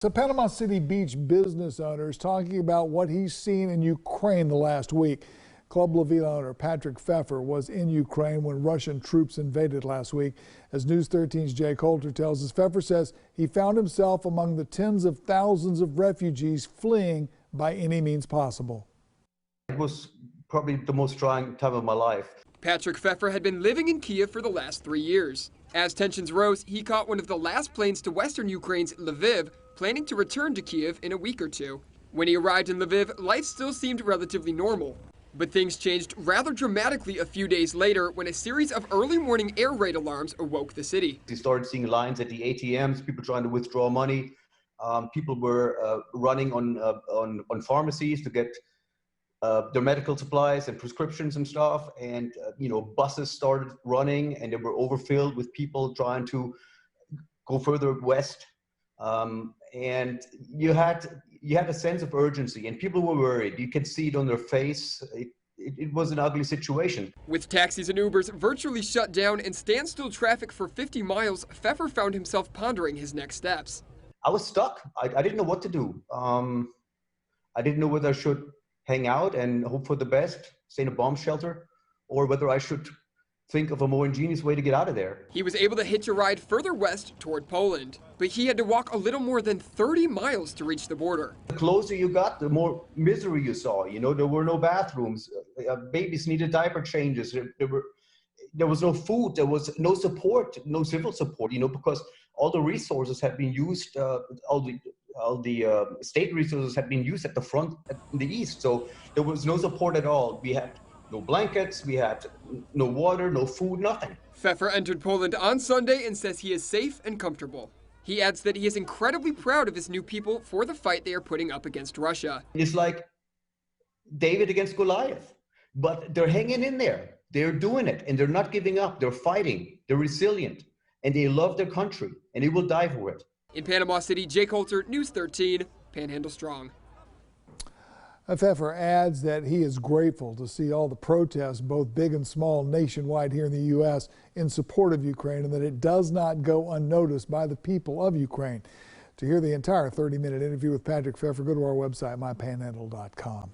So Panama City Beach business owner is talking about what he's seen in Ukraine the last week. Club La Vela owner Patrick Pfeffer was in Ukraine when Russian troops invaded last week. As News 13's Jay Coulter tells us, Pfeffer says he found himself among the tens of thousands of refugees fleeing by any means possible. It was probably the most trying time of my life. Patrick Pfeffer had been living in Kyiv for the last 3 years. As tensions rose, he caught one of the last planes to western Ukraine's Lviv, planning to return to Kyiv in a week or two. When he arrived in Lviv, life still seemed relatively normal. But things changed rather dramatically a few days later when a series of early morning air raid alarms awoke the city. You started seeing lines at the ATMs, people trying to withdraw money. People were running on pharmacies to get their medical supplies and prescriptions and stuff. And, buses started running and they were overfilled with people trying to go further west. And you had a sense of urgency and people were worried. You could see it on their face. It was an ugly situation. With taxis and Ubers virtually shut down and standstill traffic for 50 miles, Pfeffer found himself pondering his next steps. I was stuck. I didn't know what to do. I didn't know whether I should hang out and hope for the best, stay in a bomb shelter, or whether I should think of a more ingenious way to get out of there. He was able to hitch a ride further west toward Poland, but he had to walk a little more than 30 miles to reach the border. The closer you got, the more misery you saw. There were no bathrooms. Babies needed diaper changes. There was no food. There was no support, no civil support, because all the resources had been used, all the state resources had been used at the front in the east. So there was no support at all. We had no blankets, we had no water, no food, nothing. Pfeffer entered Poland on Sunday and says he is safe and comfortable. He adds that he is incredibly proud of his new people for the fight they are putting up against Russia. It's like David against Goliath, but they're hanging in there. They're doing it and they're not giving up. They're fighting, they're resilient, and they love their country and they will die for it. In Panama City, Jay Coulter, News 13, Panhandle Strong. Pfeffer adds that he is grateful to see all the protests, both big and small, nationwide here in the U.S. in support of Ukraine, and that it does not go unnoticed by the people of Ukraine. To hear the entire 30-minute interview with Patrick Pfeffer, go to our website, mypanhandle.com.